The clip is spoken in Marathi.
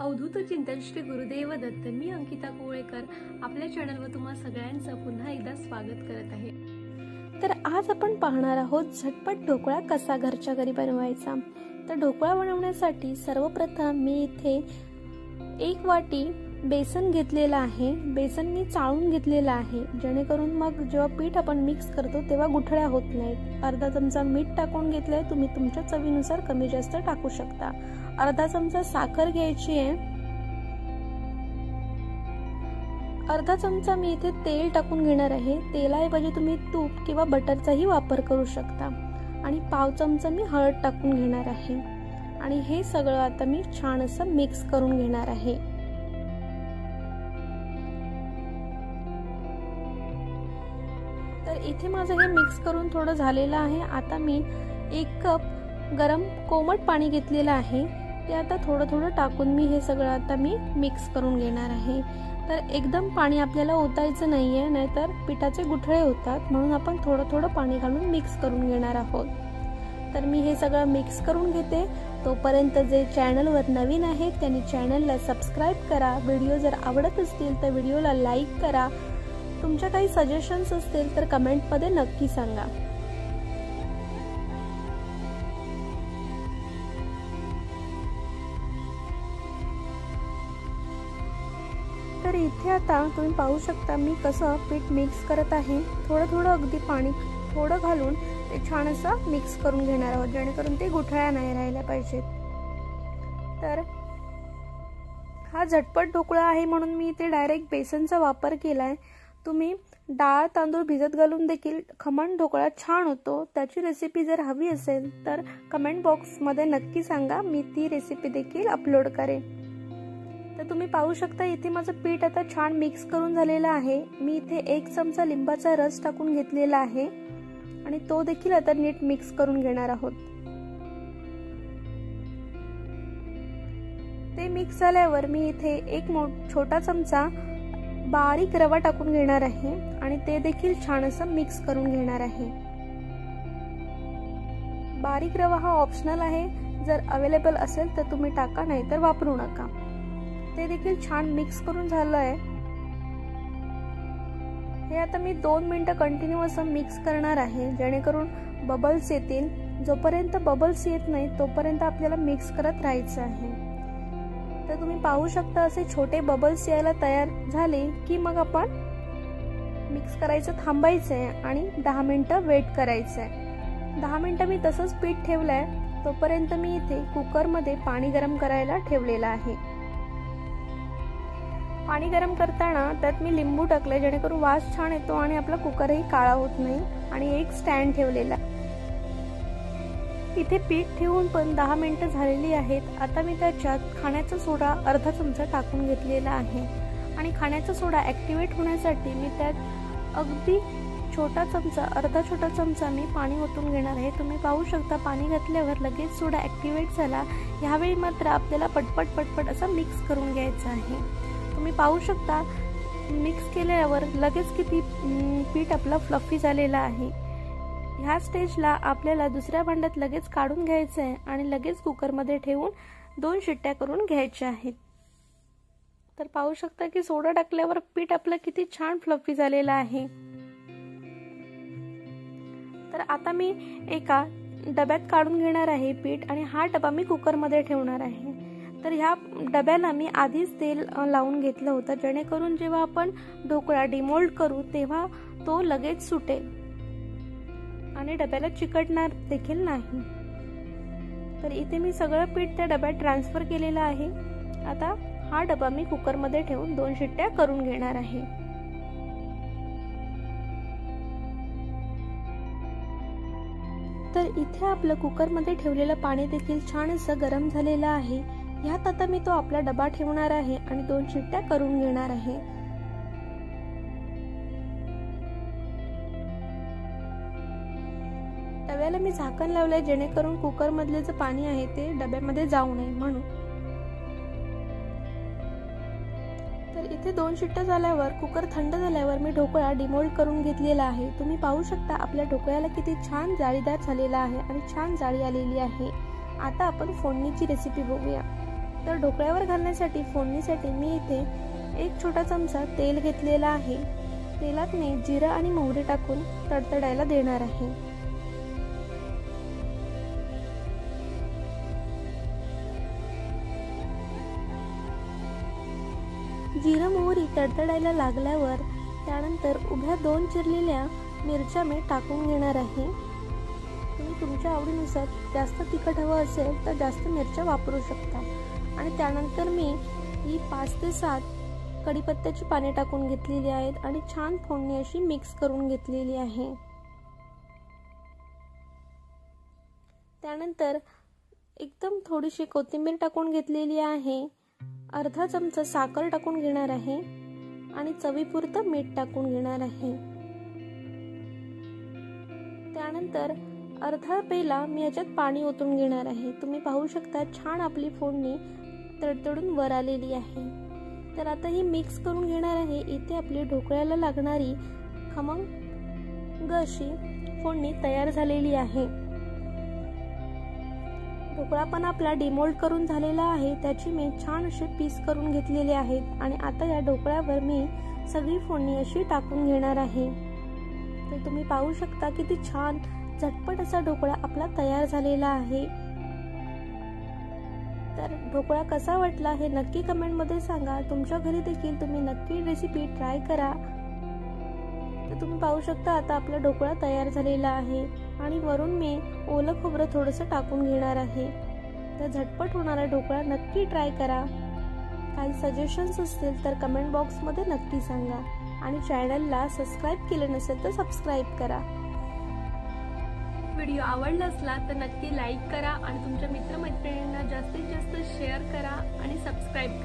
अवधूत चिंतन श्री गुरुदेव दत्त। मी अंकिता कोळेकर आपल्या चॅनलवर तुम्हा सगळ्यांचं पुन्हा एकदा स्वागत करत आहे। तर आज आपण पाहणार आहोत झटपट ढोकळा कसा घरच्या घरी बनवायचा। तर ढोकळा बनवण्यासाठी सर्वप्रथम मी इथे 1 वाटी बेसन घेतलेला आहे। बेसन मी चाळून घेतलेला आहे जेणेकरून मग जेव्हा पीठ आपण मिक्स करतो तेव्हा गुठळ्या होत नाहीत। अर्धा चमचा मीठ टाकून घेतलंय, तुम्ही तुमच्या चवीनुसार कमी जास्त टाकू शकता। अर्धा चमचा साखर घ्यायची आहे। अर्धा चमचा मी इथे तेल टाकून घेणार आहे। तेलाऐवजी तुम्ही तूप किंवा बटरचाही वापर करू शकता। आणि पाव चमचा मी हळद टाकून घेणार आहे आणि हे सगळं आता मी छान असं मिक्स करून घेणार आहे। तर इथे माझं हे मिक्स करून थोडं झालेलं आहे। आता मी 1 कप गरम कोमट पाणी घेतलेलं आहे, ते आता थोडं थोडं टाकून मी हे सगळं आता मी मिक्स करून घेणार आहे। तर एकदम पाणी आपल्याला ओतायचं नाहीये, नाहीतर पिठाचे गुठळे होतात, म्हणून आपण थोडं थोडं पाणी घालून मिक्स करून घेणार आहोत। तर मी हे सगळं मिक्स करून घेते। तोपर्यंत जे चॅनलवर नवीन आहेत त्यांनी चॅनलला सबस्क्राइब करा। व्हिडिओ जर आवडत असतील तर व्हिडिओला लाईक करा। तुमच्या काही सजेशन्स असतील तर कमेंटमध्ये नक्की सांगा। तर इथे आता तुम्ही पाहू शकता मी कसं पीठ मिक्स करत आहे। थोडं थोडं अगदी पाणी थोडं घालून ते छान असं मिक्स करून घेणार आहोत, जेणेकरून ते गुठळ्या नाही राहिल्या पाहिजेत। तर हा झटपट ढोकळा आहे म्हणून मी इथे डायरेक्ट बेसनचा वापर केलाय। तुम्ही डाळ तांदूळ भिजत घालून देखील खमण ढोकळा छान होतो। त्याची रेसिपी जर हवी असेल तर कमेंट बॉक्समध्ये नक्की सांगा, मी ती रेसिपी देखील अपलोड करेन। तर तुम्ही पाहू शकता इथे माझं पीठ आता छान मिक्स करून झालेलं आहे। मी इथे 1 चमचा लिंबाचा रस टाकून घेतलेला आहे आणि तो देखील आता नीट मिक्स करून घेणार आहोत। ते मिक्स झाल्यावर मी इथे 1 छोटा चमचा बारीक रवा टाकून घेणार आहे आणि ते देखील छान असं मिक्स करून घेणार आहे। बारीक रवा हा ऑप्शनल आहे, जर अवेलेबल असेल तर तुम्ही टाका, नाहीतर वापरू नका। ते देखील छान मिक्स करून झालंय। हे आता मी 2 मिनिटं कंटिन्यू असं मिक्स करणार आहे, जेणेकरून बबल्स येतील। जोपर्यंत बबल्स येत नाही तोपर्यंत आपल्याला मिक्स करत राहायचं आहे। तर तुम्ही पाहू शकता असे छोटे बबल्स यायला तयार झाले की मग आपण मिक्स करायचं थांबायचंय आणि 10 मिनिटं वेट करायचंय। 10 मिनिटं मी तसंच पीठ ठेवलंय। तोपर्यंत मी इथे कुकरमध्ये पाणी गरम करायला ठेवलेलं आहे। पाणी गरम करताना त्यात मी लिंबू टाकले, जेणेकरून वास छान येतो आणि आपला कुकरही काळा होत नाही। आणि 1 स्टँड ठेवलेला। इथे पीठ ठेवून पण 10 मिनिटं झालेली आहेत। आता मी त्याच्यात खाण्याचा सोडा अर्धा चमचा टाकून घेतलेला आहे आणि खाण्याचा सोडा ऍक्टिव्हेट होण्यासाठी मी त्यात अगदी अर्धा छोटा चमचा मी पाणी ओतून घेणार आहे। तुम्ही पाहू शकता पाणी घातल्यावर लगेच सोडा ऍक्टिव्हेट झाला। यावेळी मात्र आपल्याला पटपट असं मिक्स करून घ्यायचं आहे। तुम्ही पाहू शकता मिक्स केल्यावर लगेच किती पीठ आपलं फ्लफी झालेलं आहे। ह्या स्टेजला आपल्याला दुसऱ्या भांड्यात लगेच काढून घ्यायचं आहे आणि लगेच कुकरमध्ये ठेवून 2 शिट्ट्या करून घ्यायच्या आहेत। तर पाहू शकता की सोडा टाकल्यावर पीठ आपलं किती छान फ्लफी झालेलं आहे। तर आता मी एका डब्यात काढून घेणार आहे पीठ आणि हा डबा मी कुकरमध्ये ठेवणार आहे। तर ह्या डब्याला मी आधीच तेल लावून घेतलं होतं, जेणेकरून जेव्हा आपण ढोकळा डिमोल्ड करू तेव्हा तो लगेच सुटेल आणि डब्याला चिकटणार देखील नाही। तर इथे मी सगळं पीठ त्या डब्यात ट्रान्सफर केलेलं आहे। आता हा डबा मी कुकरमध्ये ठेवून 2 शिट्ट्या करून घेणार आहे। तर इथे आपलं कुकरमध्ये ठेवलेलं पाणी देखील छान असं गरम झालेलं आहे। ह्यात आता मी तो आपला डबा ठेवणार आहे आणि 2 शिट्ट्या करून घेणार आहे। डब्याला मी झाकण लावलंय, जेणेकरून कुकर मधले जे पाणी आहे ते डब्यामध्ये जाऊ नये म्हणून। तर इथे 2 शिट्ट्या झाल्यावर कुकर थंड झाल्यावर मी ढोकळा डिमोल्ड करून घेतलेला आहे। तुम्ही पाहू शकता आपल्या ढोकळ्याला किती छान जाळीदार झालेला आहे आणि छान जाळी आलेली आहे। आता आपण फोडणीची रेसिपी बघूया। तर ढोकळ्यावर घालण्यासाठी फोडणीसाठी मी इथे 1 छोटा चमचा तेल घेतलेला आहे. तेलात मी जिरं आणि मोहरी टाकून तडतडायला देणार आहे. जिरं मोहरी तडतडायला लागल्यावर त्यानंतर उभ्या 2 चिरलेल्या मिरच्या मी टाकून घेणार आहे. तुम्ही तुमच्या आवडीनुसार जास्त तिखट हवं असेल तर जास्त मिरच्या वापरू शकता. आणि त्यानंतर मी ही 5 ते 7 कढीपत्त्याची पाने टाकून घेतलेली आहेत आणि छान फोडणी अशी मिक्स करून घेतलेली आहे. त्यानंतर एकदम थोडीशी कोथिंबीर टाकून घेतलेली आहे. अर्धा चमचा साखर टाकून घेणार आहे आणि चवीपुरतं मीठ टाकून घेणार आहे. त्यानंतर अर्धा पेला मी याच्यात पाणी ओतून घेणार आहे. तुम्ही पाहू शकता छान आपली फोडणी तडतडून वर आलेली आहे. तर आता ही मिक्स करून घेणार आहे. इथे आपली ढोकळ्याला लागणारी खमंग अशी फोडणी तयार झालेली आहे. ढोकळा पण आपला डिमोल्ड करून झालेला आहे. त्याची मी छान असे पीस करून घेतलेले आहेत आणि आता या ढोकळ्यावर मी सगळी फोडणी अशी टाकून घेणार आहे. तर तुम्ही पाहू शकता किती छान झटपट असा ढोकळा आपला तयार झालेला आहे. तर ढोकळा कसा वाटला हे नक्की कमेंट मध्ये सांगा. तुमच्या घरी देखील तुम्ही नक्की रेसिपी ट्राय करा. तर तुम्ही पाहू शकता आता आपला ढोकळा तयार झालेला आहे आणि वरून मी ओलं खोबरं थोडंसं टाकून घेणार आहे. तर झटपट होणारा ढोकळा नक्की ट्राय करा. काही सजेशन्स असतील तर कमेंट बॉक्समध्ये नक्की सांगा आणि चॅनलला सबस्क्राईब केलं नसेल तर सबस्क्राईब करा. व्हिडिओ आवडला असला तर नक्की लाईक करा आणि तुमच्या मित्रमैत्रिणींना जास्तीत जास्त शेअर करा आणि सबस्क्राईब